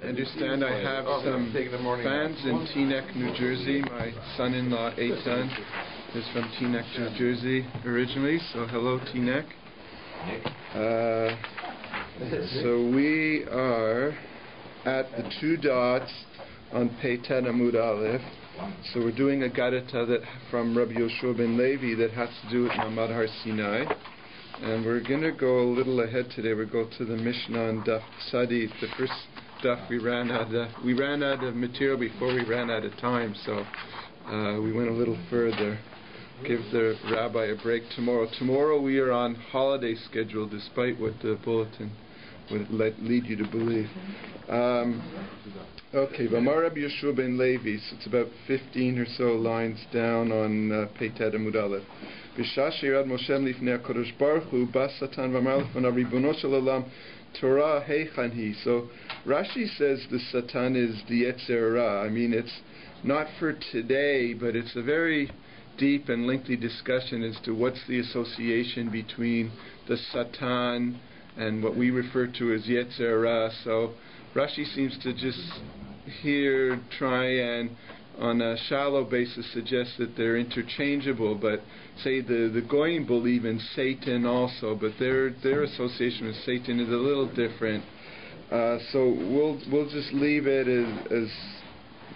understand I have some fans in Teaneck, New Jersey. My son-in-law, Eitan, is from Teaneck, New Jersey originally, so hello, Teaneck. So we are at the 2 dots on Peitet Amud Aleph. So we're doing a Gadata that from Rabbi Yoshua ben Levi that has to do with Mamad Har Sinai. And we're going to go a little ahead today. We'll go to the Mishnah on DAF TB. The first DAF we ran out of material before we ran out of time, so we went a little further. Give the rabbi a break tomorrow. Tomorrow we are on holiday schedule, despite what the bulletin would lead you to believe. Okay, V'amar Rabbi Yoshua ben Levi. So it's about 15 or so lines down on Peitet Amud Aleph. B'shah she'irad Moshe lifnei HaKadosh Baruch Hu bas Satan v'amar lefanav Ribono shel Olam Torah heichan hi. So Rashi says the Satan is the Yetzer Hara. I mean, it's not for today, but it's a very deep and lengthy discussion as to what's the association between the Satan and what we refer to as Yetzer Hara. So Rashi seems to just here try and on a shallow basis suggest that they're interchangeable, but say the Goyim believe in Satan also, but their association with Satan is a little different. So we'll just leave it as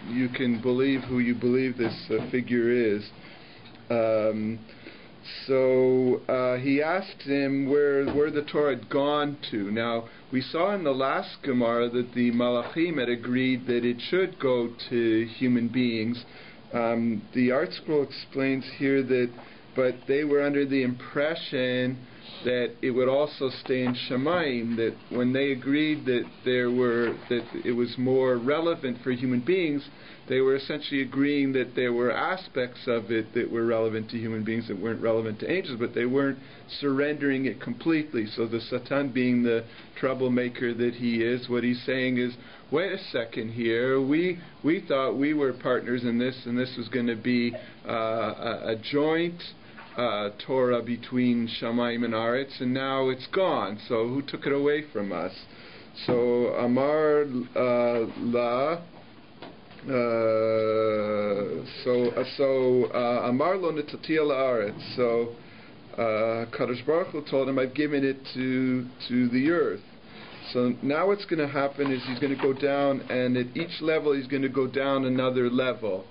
you can believe who you believe this figure is. So he asked him where the Torah had gone to. Now, we saw in the last Gemara that the Malachim had agreed that it should go to human beings. The Art Scroll explains here that, but they were under the impression that it would also stay in Shamayim, that when they agreed that it was more relevant for human beings, they were essentially agreeing that there were aspects of it that were relevant to human beings that weren't relevant to angels, but they weren't surrendering it completely. So the Satan, being the troublemaker that he is, what he's saying is, wait a second here, we thought we were partners in this, and this was going to be a joint Torah between Shamayim and Aretz, and now it's gone. So who took it away from us? So Amar La. Amar lo nitati al haaretz. So Kadosh Baruch Hu told him, I've given it to the earth. So now what's going to happen is he's going to go down, and at each level he's going to go down another level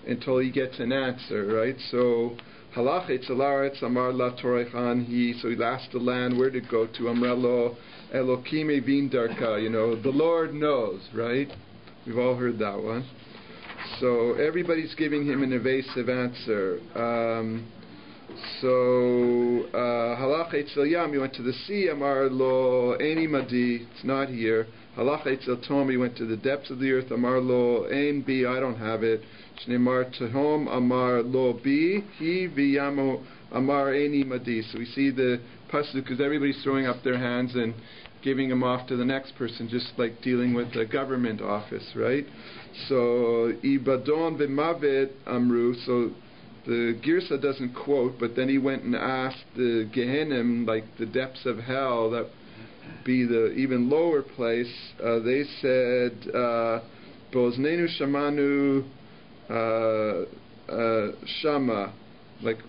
until he gets an answer, right? So halach etzel haaretz amar la torechan hi. So he asked the land where to go to. Amar lo Elokim evin darka. The Lord knows, right? We've all heard that one. So everybody's giving him an evasive answer. Halach etzel yam, he went to the sea. Amar lo eni madi, it's not here. Halach etzel tom, he went to the depths of the earth. Amar lo ein bi, I don't have it. Shneimar tehom, amar lo bi, hi v'yamo, amar eni madi. So we see the pasuk because everybody's throwing up their hands and giving them off to the next person, just like dealing with a government office, right? So ibadon v'mavet amru. So the Girsa doesn't quote, but then he went and asked the Gehenim, like the depths of hell, that be the even lower place. They said Boznenu shamanu shama. Like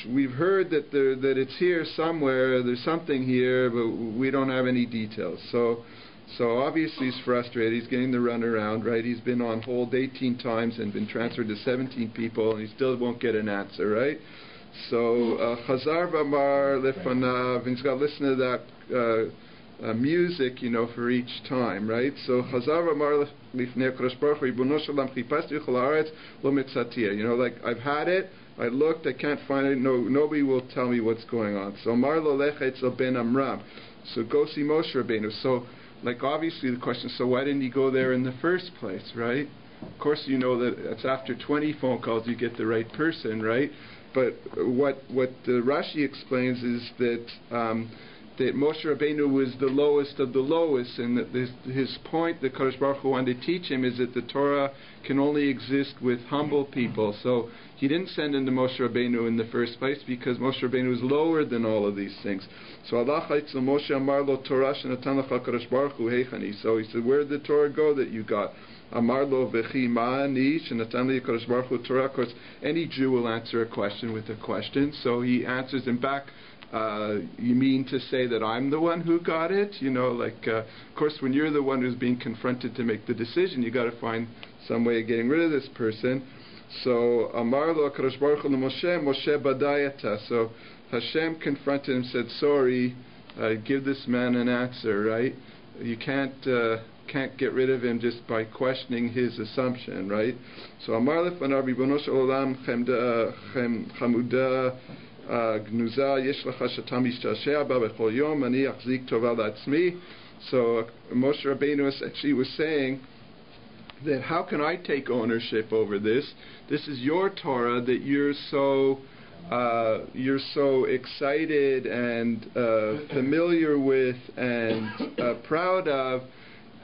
we've heard that it's here somewhere. There's something here, but we don't have any details. So obviously he's frustrated. He's getting the runaround, right? He's been on hold 18 times and been transferred to 17 people, and he still won't get an answer, right? So Chazar v'amar lefanav, and he's got to listen to that music, for each time, right? So Chazar v'amar lifnei HaKadosh Baruch Hu Ribono shel Olam chipashti b'chol haaretz lo mitzatia. Like I've had it. I looked, I can't find it, nobody will tell me what's going on. So Amar lo lecha etzel ben Amram. So go see Moshe Rabbeinu. So, like obviously the question, so why didn't he go there in the first place, right? Of course you know that it's after 20 phone calls you get the right person, right? But what the Rashi explains is that that Moshe Rabbeinu was the lowest of the lowest, and that his point that Kadosh Baruch Hu wanted to teach him is that the Torah can only exist with humble people. So he didn't send in to Moshe Rabbeinu in the first place because Moshe Rabbeinu was lower than all of these things. So Allah Chaitzel Moshe Amar Lo Torah Shenatan Lecha Kadosh Baruch Hu Heichani. So he said, where did the Torah go that you got? Amar Lo V'chi Ma'ani Shenatan Li Kadosh Baruch Hu Torah. Of course, any Jew will answer a question with a question. So he answers him back. You mean to say that I'm the one who got it? Of course, when you're the one who's being confronted to make the decision, you got to find some way of getting rid of this person. So Amar Lo Kadosh Baruch Hu Moshe Badayata. So Hashem confronted him and said, sorry, give this man an answer, right? You can't get rid of him just by questioning his assumption, right? So Amar Lefanav Ribono Shel Olam Chamuda Gnuza Yesh Lecha Shetam Yishtashea Ba Bechol Yom Ani Achzik Tova Latzmi. So Moshe Rabbeinu essentially was saying that how can I take ownership over this? This is your Torah that you're so excited and familiar with and proud of,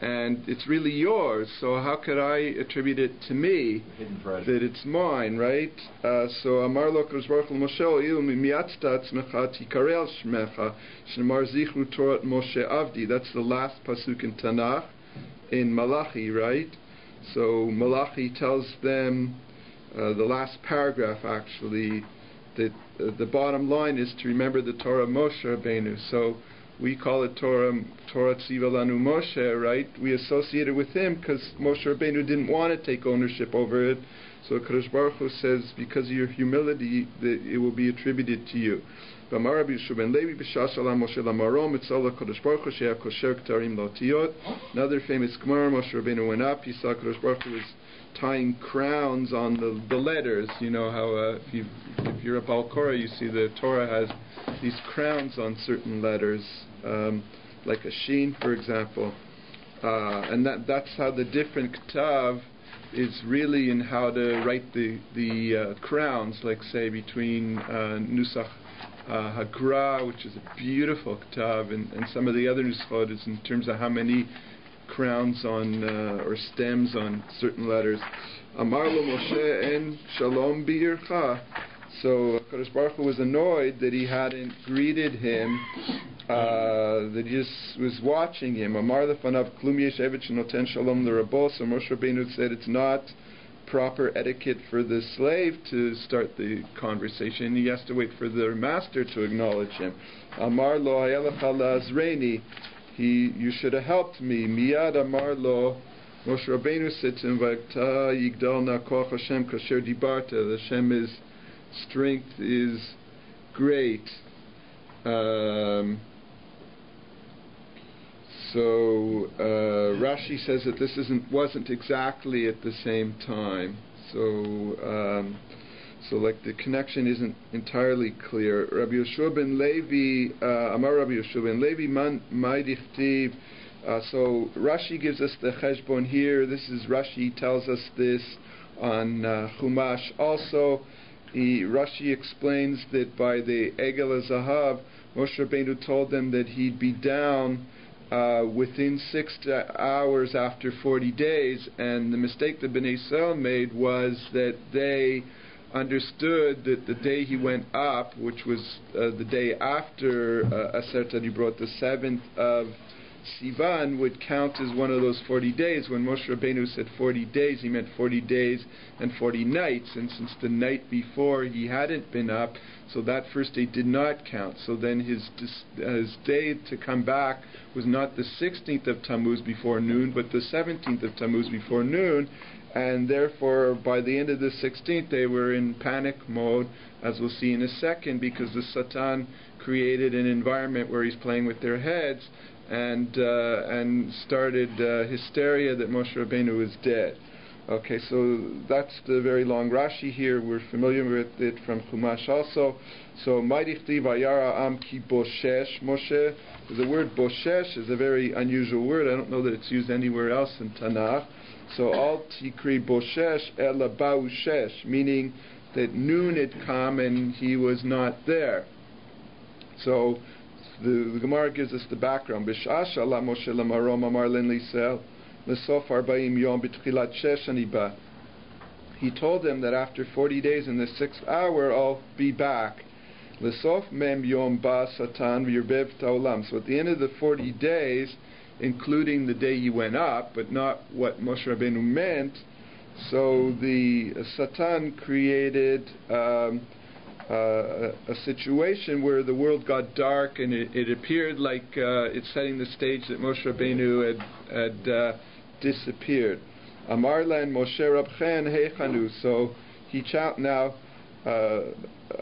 and it's really yours. So how could I attribute it to me that it's mine, right? So Amar Lo Kadosh Baruch Hu Moshe Oil Miyatzta Tzmecha Tikarel Shmecha Shnemar Zichru Torah Moshe Avdi. That's the last pasuk in Tanakh in Malachi, right? So Malachi tells them, the last paragraph actually, that the bottom line is to remember the Torah of Moshe Rabbeinu. So we call it Torah Tziva Lanu Moshe, right? We associate it with him because Moshe Rabbeinu didn't want to take ownership over it. So Kadosh Baruch Hu says, because of your humility, that it will be attributed to you. Another famous Gemara, Moshe Rabbeinu went up, he saw Kadosh Baruch Hu was tying crowns on the letters. You know how if you're a Baal Korah, you see the Torah has these crowns on certain letters, like a Sheen, for example, and that's how the different Ktav is really in how to write the crowns, like say between Nusach Hagra, which is a beautiful Ktav, and some of the other Nuschot is in terms of how many crowns on or stems on certain letters. Amar Lo Moshe En Shalom B'Yircha. So Kadosh Baruch Hu was annoyed that he hadn't greeted him, that he just was watching him. Amar Lefanav Klum Yesh Evet Shenoten Shalom L'Rabo. So Moshe Rabbeinu said it's not proper etiquette for the slave to start the conversation. He has to wait for the master to acknowledge him. Amar Lo Hayalecha La'azreini. You should have helped me. Miyad Amar Lo. Moshe Rabbeinu said to him, V'ata Yigdal Na Koach Hashem Kasher Dibarta. The Hashem's strength is great. So Rashi says that this wasn't exactly at the same time. So like the connection isn't entirely clear. Rabbi Yeshua ben Levi, Amar Rabbi Yeshua ben Levi, Man Ma'dichtiv. So Rashi gives us the cheshbon here. This is Rashi tells us this on Chumash. Also, Rashi explains that by the Egel HaZahav, Moshe Rabbeinu told them that he'd be down within 6 hours after 40 days, and the mistake that Bnei Yisrael made was that they understood that the day he went up, which was the day after Aseret Dibrot, the 7th of Sivan, would count as one of those 40 days. When Moshe Rabbeinu said 40 days, he meant 40 days and 40 nights, and since the night before he hadn't been up, so that first day did not count. So then his day to come back was not the 16th of Tammuz before noon, but the 17th of Tammuz before noon, and therefore by the end of the 16th they were in panic mode, as we'll see in a second, because the Satan created an environment where he's playing with their heads and started hysteria that Moshe Rabbeinu was dead. Okay, so that's the very long Rashi here. We're familiar with it from Chumash also. So, Ma'dichti vayara am ki boshesh Moshe. The word boshesh is a very unusual word. I don't know that it's used anywhere else in Tanakh. So, al tikri boshesh ela ba'ushesh, meaning that noon had come and he was not there. So The Gemara gives us the background. B'sh'a shala Moshe l'marom amar len lisel l'sof 40 yom b'tchilat shesh ani ba. He told them that after 40 days in the 6th hour I'll be back. L'sof mem yom ba satan v'yirbev ta'olam. So at the end of the 40 days, including the day he went up, but not what Moshe Rabbeinu meant, so the Satan created a situation where the world got dark, and it appeared like it's setting the stage that Moshe Rabbeinu had disappeared. Amar len Moshe Rabchen heichanu. So he now.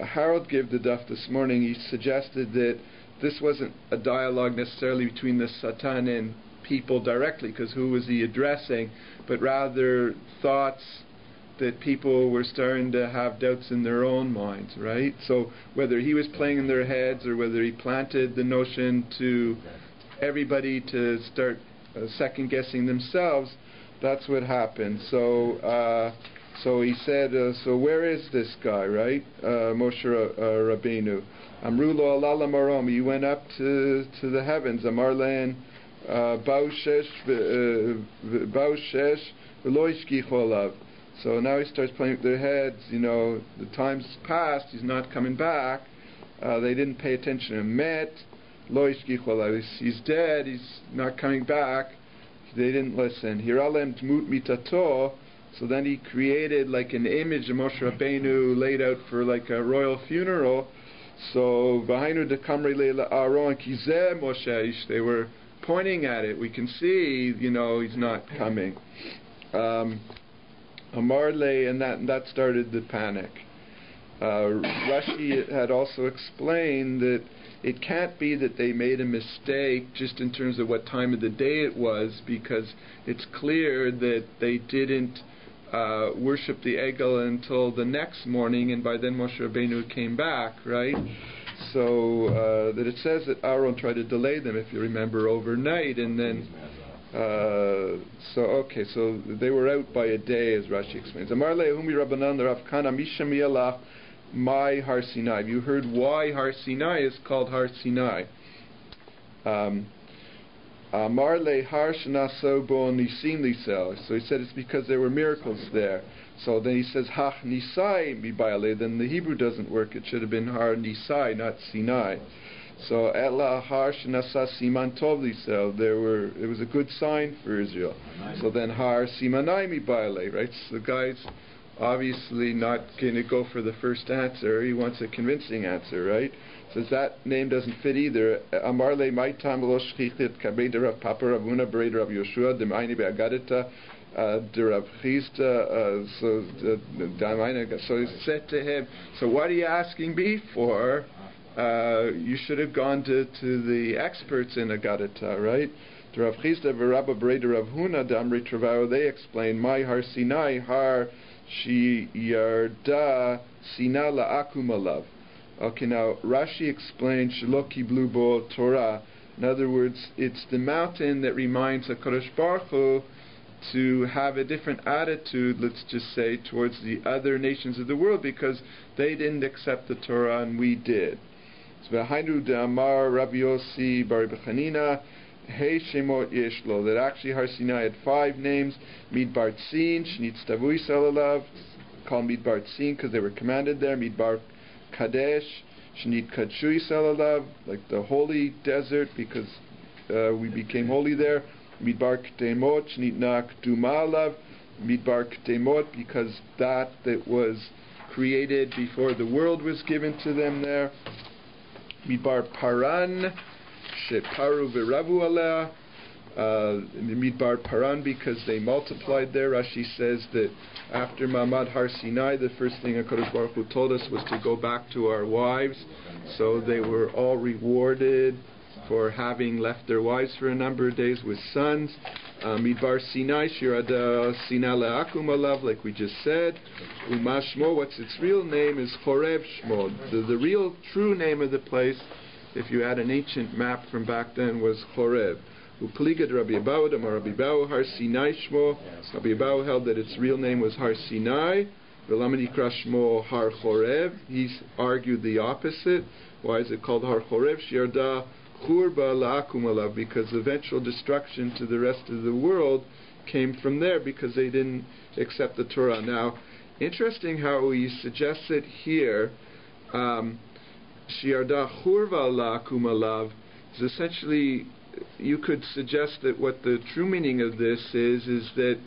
Harold gave the daf this morning. He suggested that this wasn't a dialogue necessarily between the Satan and people directly, because who was he addressing, but rather thoughts that people were starting to have doubts in their own minds, right? So whether he was playing in their heads or whether he planted the notion to everybody to start second guessing themselves, that's what happened. So he said, so where is this guy, right? Moshe Rabbeinu. Amru lo alala marom. He went up to the heavens. Amar len ba'u shesh v'lo ishkichu alav. So now he starts playing with their heads. The time's passed. He's not coming back. They didn't pay attention to Met. Lo ishkichu alav. He's dead. He's not coming back. They didn't listen. Hiralem tmut mitato. So then he created like an image of Moshe Rabbeinu laid out for like a royal funeral. So v'hainu dekamri leila Aaron kizeh Moshe. They were pointing at it. We can see, he's not coming. Amarle, and that started the panic. Rashi had also explained that it can't be that they made a mistake just in terms of what time of the day it was, because it's clear that they didn't worship the Egel until the next morning, and by then Moshe Rabbeinu came back, right? So that it says that Aaron tried to delay them, if you remember, overnight, and then so they were out by a day, as Rashi explains. Amar le'humi Rabbanan Rav Kana Misha Mi'alach Mai Har Sinai. You heard why Har Sinai is called Har Sinai. Amar le Har Shnaso Bo Nisim Lisel. So he said it's because there were miracles there. So then he says Hach Nisai Mibayale. Then the Hebrew doesn't work. It should have been Har Nisai, not Sinai. So Ela Har Shnasa Siman Tov Lisel. It was a good sign for Israel. So then Har Simanai Mibayale, right? So the guy's obviously not going to go for the first answer. He wants a convincing answer, right? Says that name doesn't fit either. Amar le maitam lo shchichit kabed Rav Papa Ravuna bered Rav Yoshua demaini be'agadeta de Rav Chista. So he said to him, so what are you asking me for? You should have gone to the experts in Agadeta, right? Rav Chista v'Rabba bered Rav Huna d'Amri Travao. They explain my Har Sinai Har Shi Yarda Sina la'akum alav. Okay, now Rashi explains Shelo Kiblu Bo Torah. In other words, it's the mountain that reminds HaKadosh Baruch Hu to have a different attitude, let's just say, towards the other nations of the world, because they didn't accept the Torah and we did. So V'hainu de'amar Rabbi Yossi Bar Bechanina Hey Shemot Yeshlo. That actually Har Sinai had 5 names. Midbar Tzin, Shnit Stavui Salalav, called Midbar Tzin because they were commanded there. Midbar Kadesh, Shnit Kadshui Salalav, like the holy desert, because we became holy there. Midbar Ktemot, Shnit Nak Dumalav, Midbar Ktemot, because that was created before the world was given to them there. Midbar Paran, Sheparu V'Ravu Aleh, Midbar Paran, because they multiplied there. Rashi says that after Mamad Har Sinai, the first thing HaKadosh Baruch Hu told us was to go back to our wives. So they were all rewarded for having left their wives for a number of days with sons. Midbar Sinai, Shirada Sina Le'akum Alav, like we just said. Umashmo, what's its real name, is Chorev Shmo. The real true name of the place, if you had an ancient map from back then, was Chorev. Upligad Rabbi Abahu, Damar Rabbi Abahu, Har Sinai Shmo. Rabbi Abahu held that its real name was Har Sinai. V'lama nikra shmo Har Chorev. He's argued the opposite. Why is it called Har Chorev? Shiarda Churba La'akum Alav, because the eventual destruction to the rest of the world came from there because they didn't accept the Torah. Now, interesting how he suggests it here. Shiarda Churba La'akum Alav is essentially, you could suggest that what the true meaning of this is that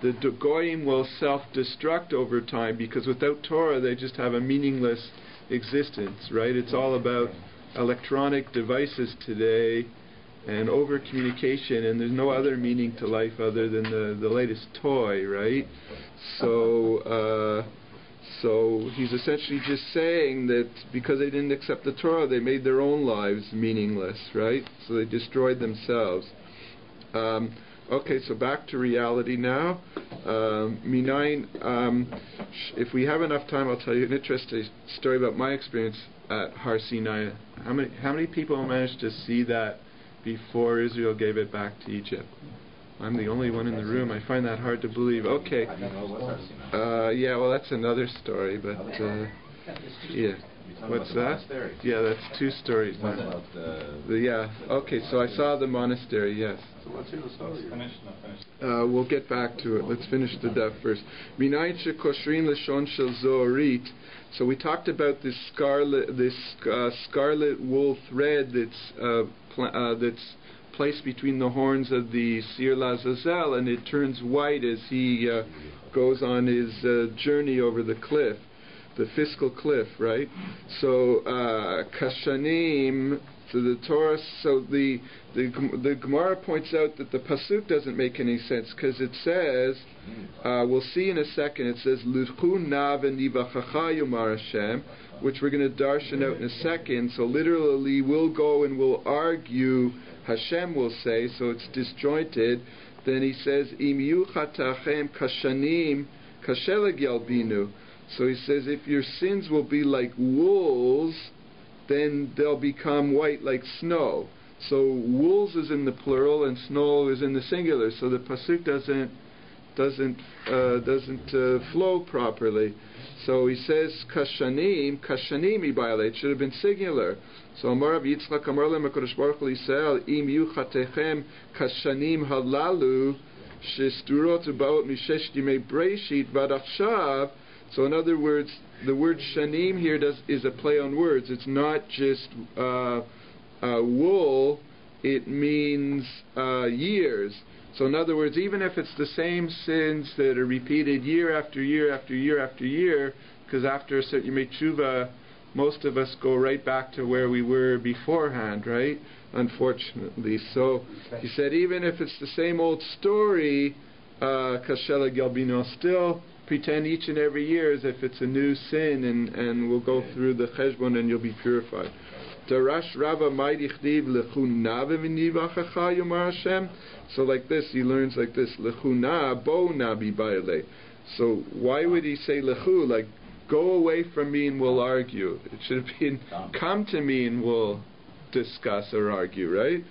the Goyim will self-destruct over time, because without Torah they just have a meaningless existence, right? It's all about electronic devices today and over-communication, and there's no other meaning to life other than the latest toy, right? So he's essentially just saying that because they didn't accept the Torah, they made their own lives meaningless, right? So they destroyed themselves. Okay, so back to reality now. Minayin, if we have enough time, I'll tell you an interesting story about my experience at Har Sinai. How many people managed to see that before Israel gave it back to Egypt? I'm the only one in the room. I find that hard to believe. Okay. Yeah, well, that's another story, but yeah. What's that? Yeah, that's two stories. Yeah. Okay, so I saw the monastery. Yes. So let's hear the story. We'll get back to it. Let's finish the daf first. Minayin shekoshrin l'shon shel zorit. So we talked about this scarlet wool thread that's placed between the horns of the Sir Lazazel, and it turns white as he goes on his journey over the cliff, the fiscal cliff, right? So kashanim. So the Torah. So the Gemara points out that the pasuk doesn't make any sense, because it says, we'll see in a second. It says L'chu na v'nivachacha yomar Hashem, which we're going to darshan out in a second. So literally, we'll go and we'll argue. Hashem will say. So it's disjointed. Then he says Im yuchatachem kashanim kasheleg yalbinu. So he says, if your sins will be like wools, then they'll become white like snow. So wools is in the plural and snow is in the singular. So the pasuk doesn't flow properly. So he says kashanim ibayale. It should have been singular. So Amar Rav Yitzchak Amar Lem HaKadosh Baruch Hu Yisrael Im yuchatechem kashanim halalu shesturot ubaot mishesh dimei breishit vadachshav. So in other words, the word shanim here is a play on words. It's not just wool, it means years. So in other words, even if it's the same sins that are repeated year after year after year after year, because after a certain Yemei Tshuva, most of us go right back to where we were beforehand, right? Unfortunately. So he said, even if it's the same old story, Kashela Gelbino, still pretend each and every year as if it's a new sin, and we'll go through the cheshbon and you'll be purified. Darash Rava Maidichdiv Lechuna v'nivachacha Yomar Hashem. So like this, he learns like this: Lechuna bo nabi baile. So why would he say lechu? Like, go away from me and we'll argue. It should have been come to me and we'll discuss or argue, right?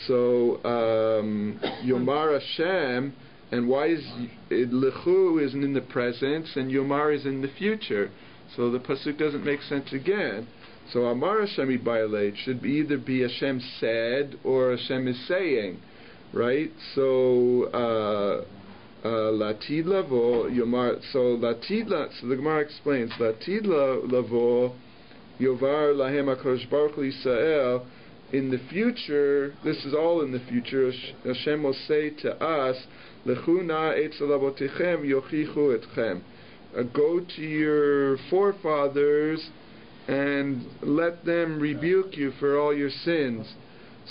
So Yomar Hashem. And why is Lechu isn't in the present and Yomar is in the future? So the pasuk doesn't make sense again. So Amar Hashem Ibayale should either be Hashem said or Hashem is saying, right? So Latid Lavo Yomar. So Latid. So the Gemara explains Latid Lavo Yovar Lahem HaKadosh Baruch Hu Yisrael. In the future, this is all in the future. Hashem will say to us, Lechu na etzel avotichem yochichu etchem. Go to your forefathers and let them rebuke you for all your sins.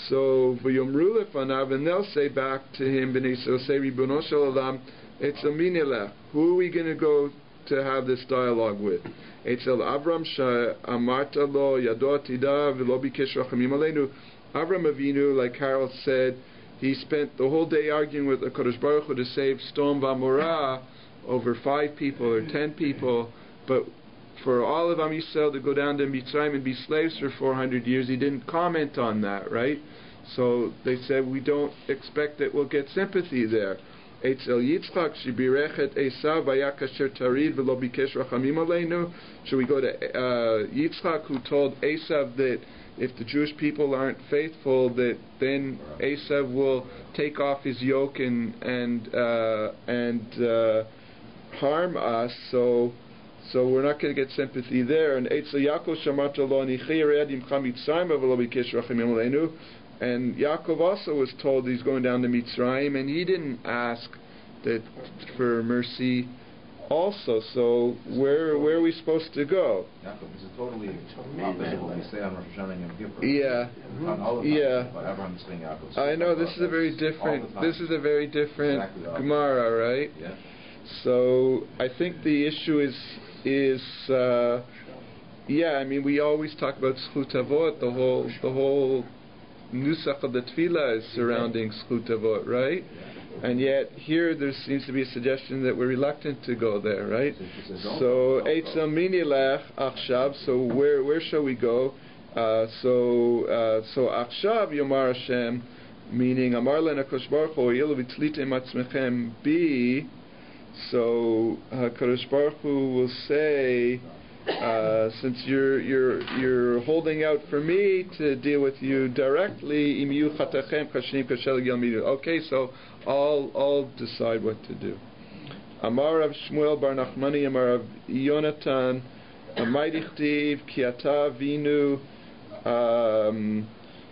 So v'yomru lefanav, and they'll say back to him, they'll say, Ribono shel olam, etzel minelech. Who are we going to go to have this dialogue with? Etzel Avraham she'amarta lo yado atida v'lo bikesh rachamim aleinu. Avraham Avinu, like Harold said, he spent the whole day arguing with the Kodesh Baruch Hu to save Sdom v'Amorah over 5 people or 10 people, but for all of Am Yisrael to go down to Mitzrayim and be slaves for 400 years, he didn't comment on that, right? So they said, we don't expect that we'll get sympathy there. Eitzel Yitzchak Shibirechet Esav Vayakasher Tarid V'lo Bikesh Rachamim Aleinu. Should we go to Yitzchak, who told Esav that if the Jewish people aren't faithful, that then Esav will take off his yoke and harm us. So we're not going to get sympathy there. And Eitzel Yaakov Shamarta Lo Anichi Yered Imcha Mitzrayim V'lo Bikesh Rachamim Aleinu. And Yaakov also was told he's going down to Mitzrayim, and he didn't ask that for mercy also. So where are we supposed to go? Yaakov is totally opposite what we say on Rosh Hashanah and Yom Kippur. Yeah. But Avraham is saying Yaakov. I know this is a very different Exactly Gemara, right? Yeah. So I think the issue is I mean, we always talk about Zchut Avot. The whole nusach of the tefillah is surrounding Zchut Avot, right? And yet here there seems to be a suggestion that we're reluctant to go there, right? So Eitzel Minilech Achshav. So where shall we go? So Achshav Yomar Hashem, meaning Amar Len HaKadosh Baruch Hu Yilu V'Tlitem Atzmechem Bi. So HaKadosh Baruch Hu will say, since you're holding out for me to deal with you directly, okay, so I'll decide what to do. Amar Rav Shmuel Bar Nachmani Amar Rav Yonatan Amaidichtiv Ki Ata Vinu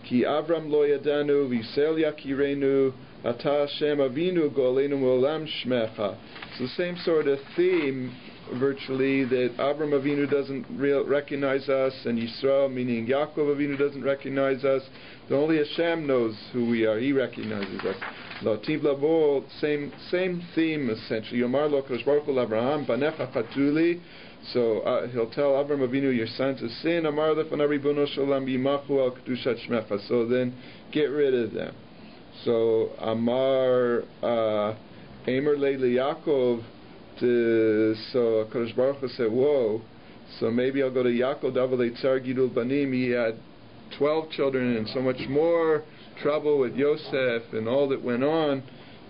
Ki Avram Lo Yadanu V'Yisrael Yakirenu Ata Hashem Avinu Goleinu Olam Shmecha. It's the same sort of theme, virtually, that Avraham Avinu doesn't recognize us, and Yisrael, meaning Yaakov Avinu, doesn't recognize us. But only Hashem knows who we are. He recognizes us. Lativ Labo, same theme essentially. Yomar Lo Kadosh Baruch Hu Avraham Banecha Chatuli. So he'll tell Avraham Avinu, your sons have sinned. Amar Lefanav Ribono Shalom Yimachu Al Kedushat Shmecha. So then get rid of them. So Amar Eimer Leili Yaakov. So Kadosh Baruch Hu said, whoa, so maybe I'll go to Yaakov Davalei Tsar Gidul Banim. He had 12 children and so much more trouble with Yoseph and all that went on.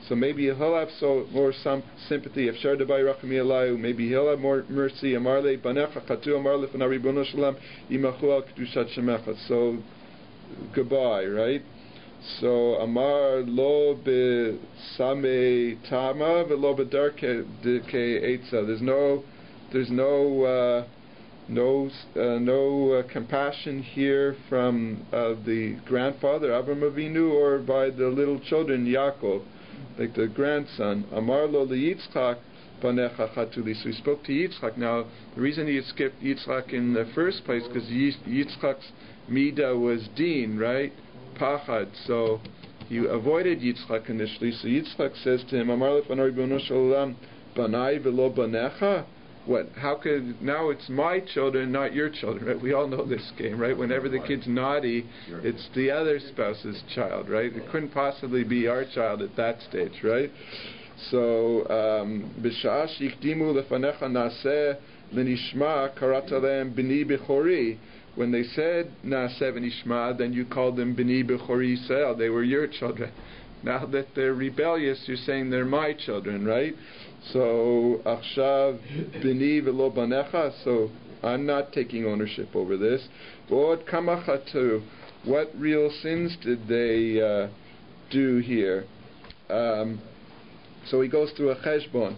So maybe he'll have more some sympathy. If Shar Dabai Rachmi Elayu, maybe he'll have more mercy. Amarle Banecha Chatu Amarle Fana Ribono Shalom Yimachu Al Kedushat Shemecha. So goodbye, right? So Amar Lo Be Same Tama Velo Bedarke Eitza. There's no compassion here from the grandfather Avraham Avinu or by the little children Yaakov, like the grandson. Amar Lo LeYitzchak Banecha Chatuli. So he spoke to Yitzchak. Now the reason he had skipped Yitzchak in the first place because Yitzchak's midah was din, right? Pachad. So he avoided Yitzchak initially. So Yitzchak says to him, Amar Lefanai Ribono Shel Olam Banai Velo Banecha. What? How could now it's my children, not your children? Right? We all know this game, right? Whenever the kid's naughty, it's the other spouse's child, right? It couldn't possibly be our child at that stage, right? So B'sha'ah shikdimu lefanecha naseh lenishma karata lehem b'ni bechori. When they said naseh v'nishma, then you called them b'ni bechori Yisrael. They were your children. Now that they're rebellious, you're saying they're my children, right? So achshav b'ni v'lo banecha. So I'm not taking ownership over this. V'od kamachatu. What real sins did they do here? So he goes through a cheshbon.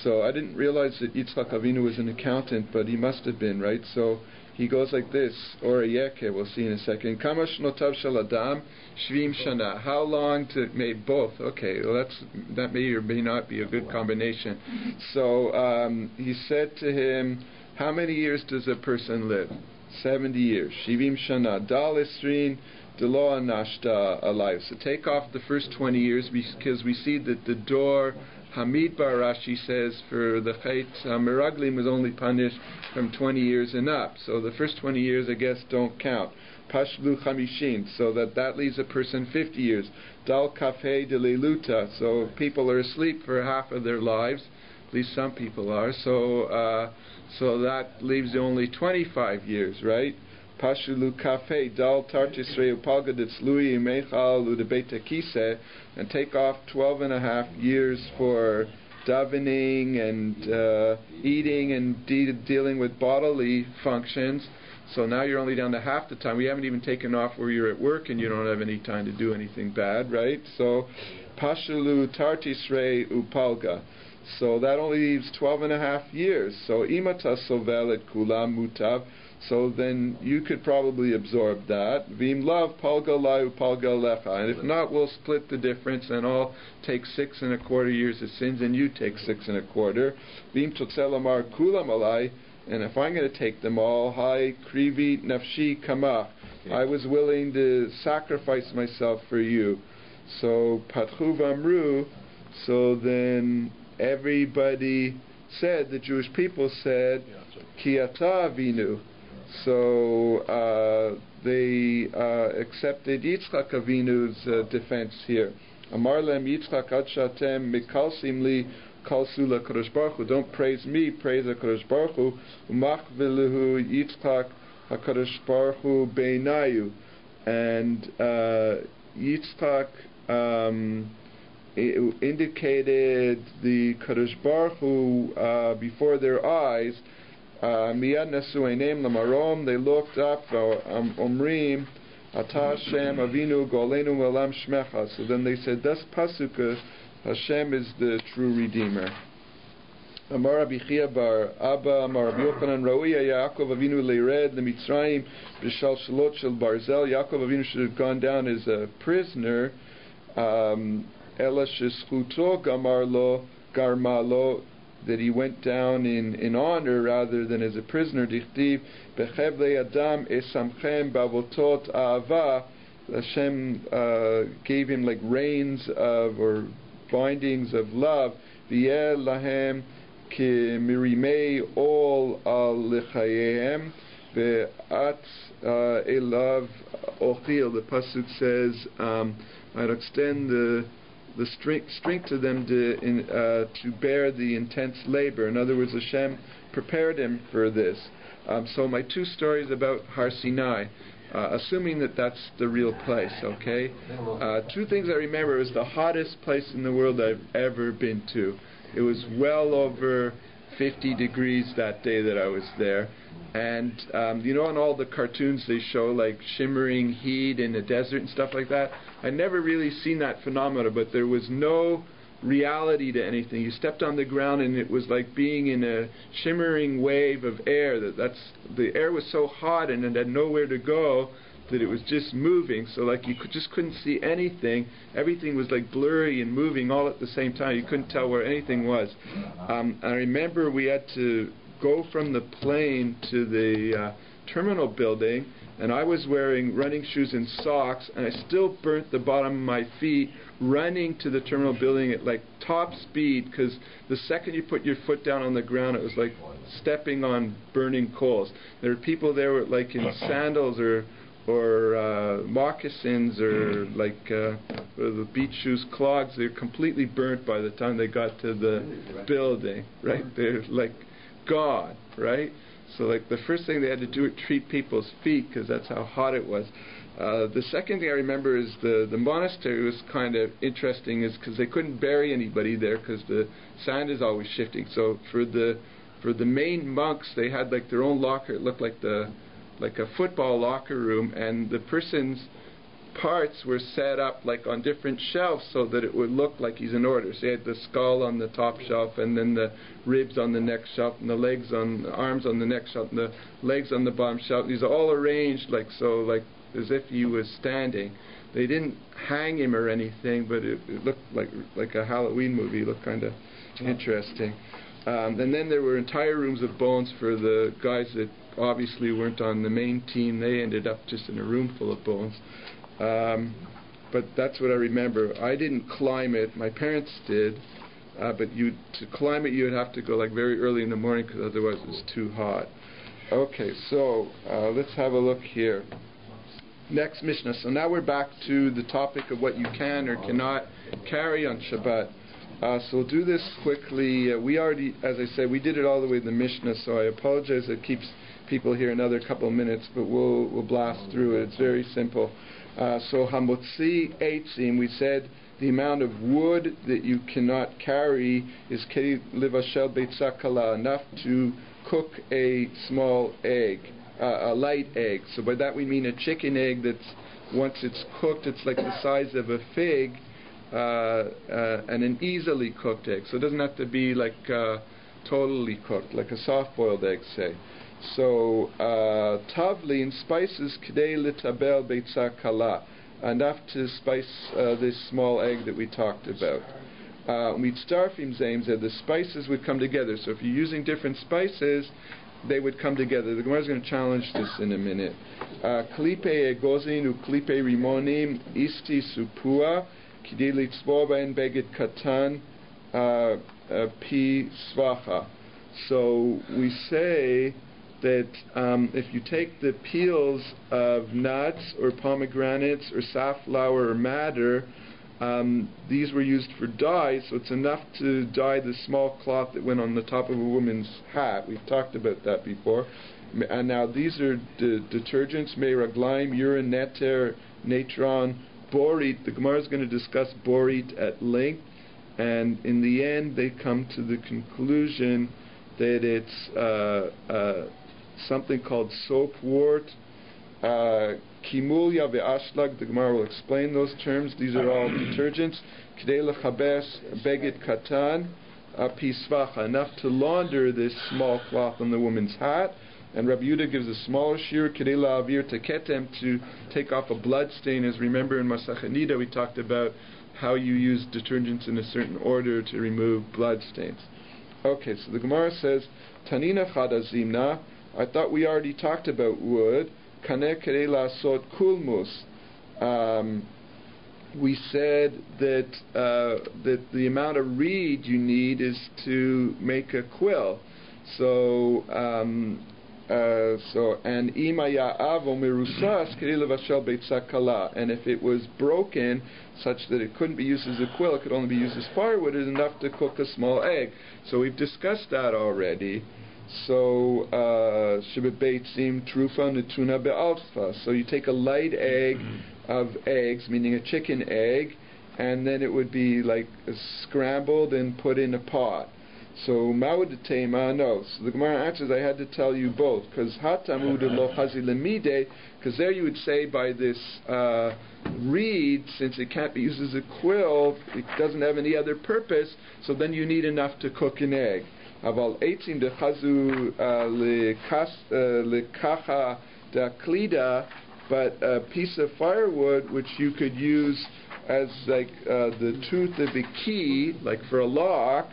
So I didn't realize that Yitzchak Avinu was an accountant, but he must have been, right? So he goes like this, or a yeke, we'll see in a second. Kama shnotav shel adam shvim shana. How long to make both? Okay, well that may or may not be a good combination. So he said to him, how many years does a person live? 70 years. Shivim shana. Dal esrin. Delo anashta alive. So take off the first 20 years because we see that the door Hamidbar Rashi says for the Chait Meraglim was only punished from 20 years and up. So the first 20 years I guess don't count. Pashlu Chamishin, so that leaves a person 50 years. Dal Kafei de Leiluta, so people are asleep for half of their lives. At least some people are. So that leaves only 25 years, right? Pashulu Cafe Dal Tartisre Upalga Ditslui Mechal Udebeta Kise, and take off 12.5 years for davening and eating and dealing with bodily functions. So now you're only down to half the time. We haven't even taken off where you're at work and you don't have any time to do anything bad, right? So Pashulu Tartisre Upalga. So that only leaves 12.5 years. So Imata Sovel et Kula Mutav. So then you could probably absorb that. Vim Lav Palga Lai Upalga Lecha. And if not, we'll split the difference and I'll take 6.25 years of sins and you take 6.25. Vim Totzelamar Kula Malai. And if I'm going to take them all, Hai Krivi Nafshi Kamach. I was willing to sacrifice myself for you. So Patchu Vamru. So then everybody said, the Jewish people said, Ki ata Avinu. So they accepted Yitzchak Avinu's defense here. Amar lem Yitzchak ad shatem mikalsim li kalsu LaKadosh Baruch Hu. Don't praise me, praise HaKadosh Baruch Hu. Umach v'lehu Yitzchak HaKadosh Baruch Hu beinayu. And Yitzchak indicated the Kadosh Baruch Hu before their eyes. Miyad nasu einaim lamarom. They looked up. Omrim Ata Hashem Avinu Golenu Olam Shmecha. So then they said, "Das pasuk, Hashem is the true Redeemer." Amar Rabbi Chia bar Abba Amar Rabbi Yochanan Ra'uya Yaakov Avinu leired leMitzrayim b'shal shalot shel barzel. Yaakov Avinu should have gone down as a prisoner. Ela sheschuto gamar lo garma lo, that he went down in honor rather than as a prisoner. Dichtiv bechevle adam esamchem bavotot ahava. Hashem gave him like reins of, or bindings of love. V'yeh lahem ki mirimei ol al lechayehem ve'at elav ochil. The pasuk says, I'd extend the strength to them to bear the intense labor. In other words, Hashem prepared him for this. So my two stories about Har Sinai, assuming that that's the real place, okay? Two things I remember. It was the hottest place in the world I've ever been to. It was well over 50 degrees that day that I was there. And you know, in all the cartoons they show like shimmering heat in the desert and stuff like that. I never really seen that phenomena, but there was no reality to anything. You stepped on the ground and it was like being in a shimmering wave of air. The air was so hot and it had nowhere to go that it was just moving. So like you just couldn't see anything. Everything was like blurry and moving all at the same time. You couldn't tell where anything was. I remember we had to go from the plane to the terminal building, and I was wearing running shoes and socks, and I still burnt the bottom of my feet running to the terminal building at like top speed, because the second you put your foot down on the ground, it was like stepping on burning coals. There were people there with like in sandals or moccasins or like the beach shoes, clogs. They're completely burnt by the time they got to the building, right? They're like gone, right? So like the first thing they had to do was treat people's feet, because that's how hot it was. The second thing I remember is the monastery was kind of interesting, is because they couldn't bury anybody there because the sand is always shifting. So for the main monks, they had like their own locker. It looked like a football locker room, and the person's parts were set up like on different shelves so that it would look like he's in order. So you had the skull on the top shelf, and then the ribs on the next shelf, and the arms on the next shelf, and the legs on the bottom shelf. These are all arranged like so, like as if he was standing. They didn't hang him or anything, but it looked like a Halloween movie. It looked kind of interesting. And then there were entire rooms of bones for the guys that obviously weren't on the main team. They ended up just in a room full of bones. But that's what I remember. I didn't climb it. My parents did. But to climb it, you would have to go like very early in the morning, because otherwise it was too hot. Okay, so let's have a look here. Next Mishnah. So now we're back to the topic of what you can or cannot carry on Shabbat. So we'll do this quickly. We already, as I said, we did it all the way in the Mishnah, so I apologize. It keeps people here another couple of minutes, but we'll blast through it. It's very simple. So hamotzi eitzim, we said the amount of wood that you cannot carry is kei livashel beitza kala, enough to cook a small egg, a light egg. So by that we mean a chicken egg that's, once it's cooked, it's like the size of a fig, and an easily cooked egg. So it doesn't have to be like totally cooked, like a soft-boiled egg, say. So tavlin, spices, k'dei litabel beitza kala, enough to spice this small egg that we talked about. Mitzarfim zaim, the spices would come together. So if you're using different spices, they would come together. The Gemara is going to challenge this in a minute. Klipe egozin u klipe rimonim isti supua k'dei litzbo b'en beged katan pi svacha. So we say that if you take the peels of nuts or pomegranates or safflower or madder, these were used for dye, so it's enough to dye the small cloth that went on the top of a woman's hat. We've talked about that before. And now these are detergents, meiraglaim, urine, neter, natron, borit. The Gemara is going to discuss borit at length, and in the end they come to the conclusion that it's something called soapwort, kimulya ve'ashlag. The Gemara will explain those terms. These are all detergents. K'dei lechabes beged katan pisvacha, enough to launder this small cloth on the woman's hat. And Rabbi Yehuda gives a smaller shear, k'dei la'avir teketem, to take off a blood stain. As remember in Masachet Nida we talked about how you use detergents in a certain order to remove blood stains. Okay, so the Gemara says, Tanina chadazimna, I thought we already talked about wood. Kaneh k'dei la'asot kulmus. We said that the amount of reed you need is to make a quill. So and ima ya'avo merusas k'dei levashel beitza kala. And if it was broken such that it couldn't be used as a quill, it could only be used as firewood, it is enough to cook a small egg. So we've discussed that already. So shebebeitzim trufa netuna be'alfa. So you take a light egg of eggs, meaning a chicken egg, and then it would be like scrambled and put in a pot. So ma'udetema, no. So the Gemara answers, I had to tell you both, because hatamud lo chazilemide, because there you would say by this reed, since it can't be used as a quill, it doesn't have any other purpose, so then you need enough to cook an egg. Aval eitzim de chazu lekacha da klida, but a piece of firewood which you could use as like the tooth of a key, like for a lock.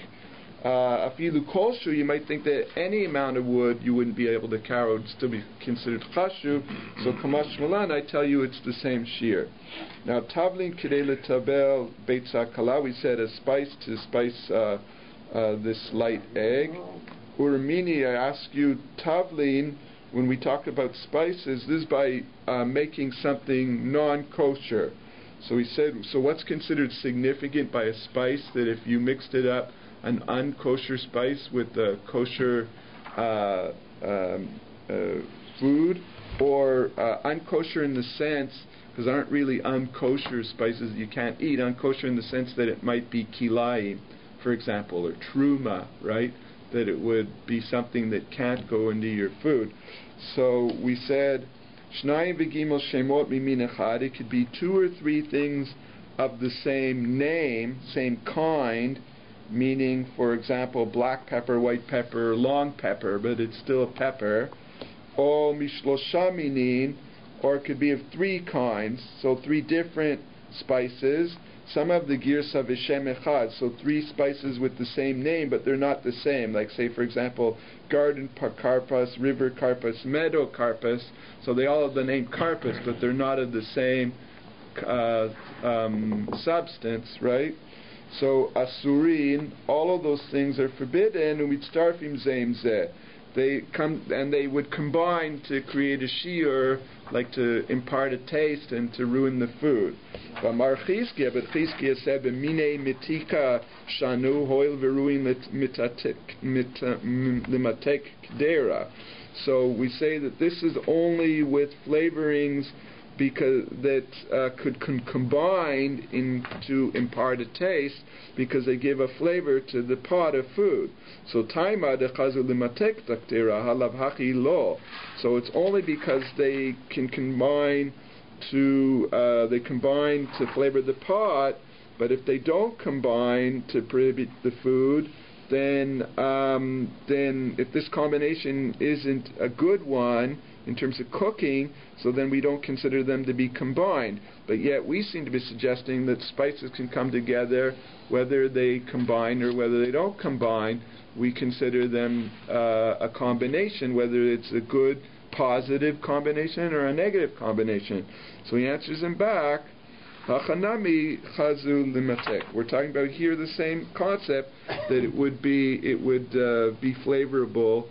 Afilu kolshu, you might think that any amount of wood you wouldn't be able to carry would still be considered chashuv. So kamash malan, I tell you it's the same shear. Now tavlin k'dei letabel beitza kala, we said a spice to spice this light egg. Uramini, I ask you, tavlin, when we talk about spices, this is by making something non-kosher. So we said, so what's considered significant by a spice, that if you mixed it up, an unkosher spice with a kosher food, or unkosher in the sense, because aren't really unkosher spices you can't eat, unkosher in the sense that it might be kilayim, for example, or truma, right? That it would be something that can't go into your food. So we said, Shnayim v'gimel shemot mimin echad, it could be two or three things of the same name, same kind, meaning, for example, black pepper, white pepper, long pepper, but it's still a pepper. Or mishlosha minin, or it could be of three kinds, so three different spices. Some of the girsa v'shem echad, so three spices with the same name, but they're not the same. Like, say, for example, garden karpas, river karpas, meadow karpas. So they all have the name karpas, but they're not of the same substance, right? So asurin, all of those things are forbidden. Umitzarfim zeim zeh. They come and they would combine to create a shiur, like to impart a taste and to ruin the food. But Chizkiya said, "B'minei mitika shanu hoil v'ruin limatek kdera." So we say that this is only with flavorings because that could combine to impart a taste, because they give a flavor to the pot of food. So taima dechazu limatek taktera halav hachi lo. So it's only because they can combine to flavor the pot. But if they don't combine to prohibit the food, then if this combination isn't a good one in terms of cooking, so then we don't consider them to be combined. But yet we seem to be suggesting that spices can come together whether they combine or whether they don't combine. We consider them a combination, whether it's a good, positive combination or a negative combination. So he answers him back, Hachanami chazu limatek. We're talking about here the same concept, that it would be flavorable,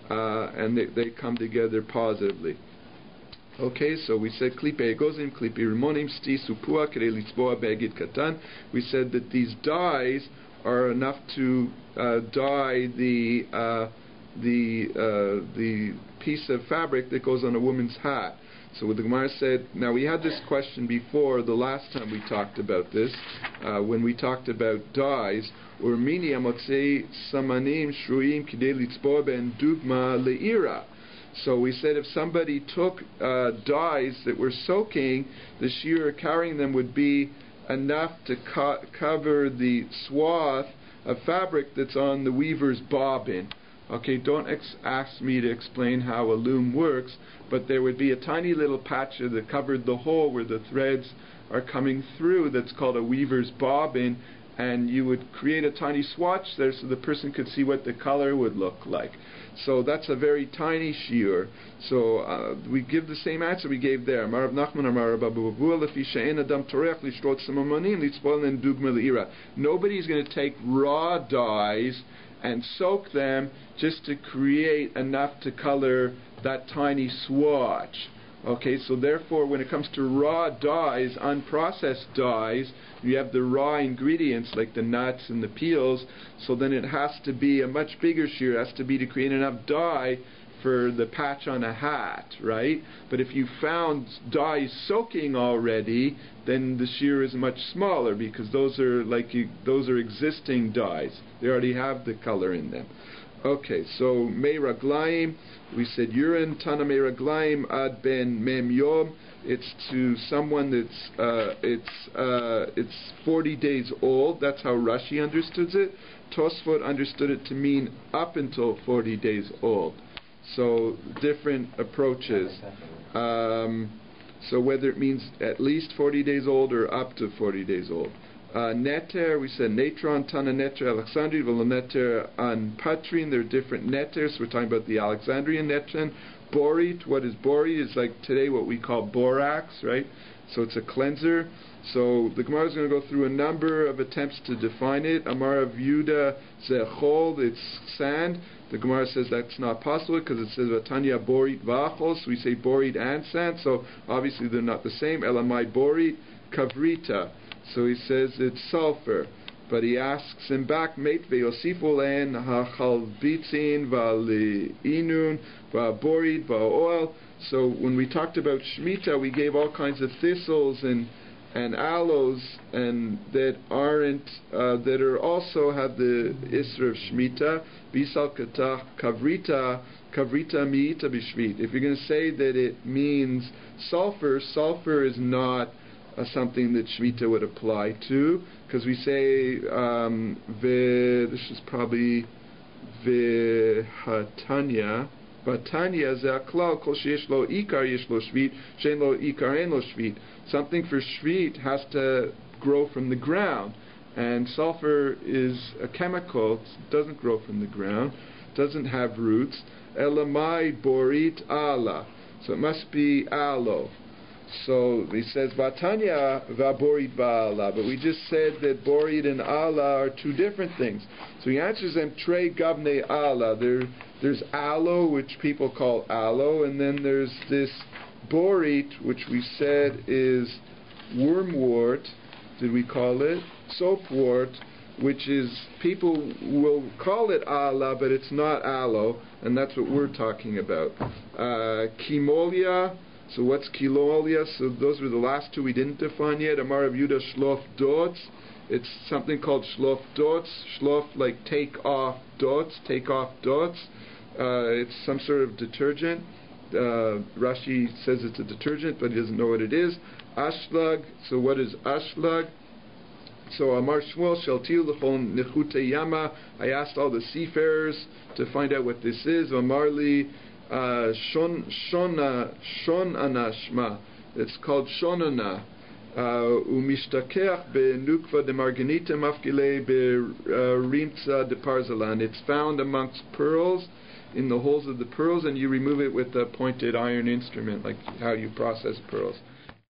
and they come together positively. Okay, so we said klipe egozim, klipe rimonim, sti supua kere litzboa begid katan. We said that these dyes are enough to dye the piece of fabric that goes on a woman's hat. So what the Gemara said, now we had this question before, the last time we talked about this, when we talked about dyes, Urmini amotzei samanim shruim kidei litzboa ben dugma le'ira. So we said if somebody took dyes that were soaking, the shear carrying them would be enough to cover the swath of fabric that's on the weaver's bobbin. Okay, don't ask me to explain how a loom works, but there would be a tiny little patch that covered the hole where the threads are coming through, that's called a weaver's bobbin, and you would create a tiny swatch there so the person could see what the color would look like. So that's a very tiny shiur. So we give the same answer we gave there. Nobody's going to take raw dyes and soak them just to create enough to color that tiny swatch. Okay, so therefore when it comes to raw dyes, unprocessed dyes, you have the raw ingredients like the nuts and the peels, so then it has to be a much bigger shear, it has to be to create enough dye for the patch on a hat, right? But if you found dyes soaking already, then the shear is much smaller, because those are existing dyes. They already have the color in them. Okay, so mei raglaim, we said urine tana mei raglaim ad ben mem yom. It's to someone that's it's 40 days old. That's how Rashi understood it. Tosfot understood it to mean up until 40 days old. So different approaches. So whether it means at least 40 days old or up to 40 days old. Neter, we said netron, tana neter Alexandri, velo neter an patrin. There are different neters. We're talking about the Alexandrian netron. Borit, what is borit? Is like today what we call borax, right? So it's a cleanser. So the Gemara is going to go through a number of attempts to define it. Amar of Yuda zechol, it's sand. The Gemara says that's not possible because it says Vatanya borit vachol. So we say borit and sand. So obviously they're not the same. Elamai borit kavrita. So he says it's sulfur. But he asks him back, Meit ve'yosifu le'en ha'chalbitzin va'li'inun va'borit va'oil. So when we talked about Shemitah, we gave all kinds of thistles and aloes and that aren't that are also have the isra of Shemitah. Bisal katach kavrita miita b'shvit. If you're going to say that it means sulfur is not something that Shemitah would apply to, because we say this is probably v'hatanya. Vatanya ze'aklal kol sheyesh lo ikar yesh lo shvit, she'en lo ikar en lo shvit. Something for shvit has to grow from the ground, and sulfur is a chemical. It doesn't grow from the ground, doesn't have roots. Elamai borit ala, so it must be aloe. So he says Vatanya vaborit va'ala, but we just said that borit and ala are two different things. So he answers them trei gavne ala. There's aloe, which people call aloe, and then there's this borit, which we said is wormwort. Did we call it soapwort? which is, people will call it Allah, but it's not aloe, and that's what we're talking about. Kimolia, so what's Kimolia? So those were the last two we didn't define yet. Amar of Yudah Shlof Dots. It's something called Shlof Dots. Shlof, like take off dots, take off dots. It's some sort of detergent. Rashi says it's a detergent, but he doesn't know what it is. Ashlag, so what is ashlag? So Amar Shmuel Shaltil L'chon Nechute Yama. I asked all the seafarers to find out what this is. Amar Li Shon Anashma. It's called Shonana. Umishtakeach beNukva de Marganita Mafkile beRimtza de Parzalan. It's found amongst pearls, in the holes of the pearls, and you remove it with a pointed iron instrument, like how you process pearls.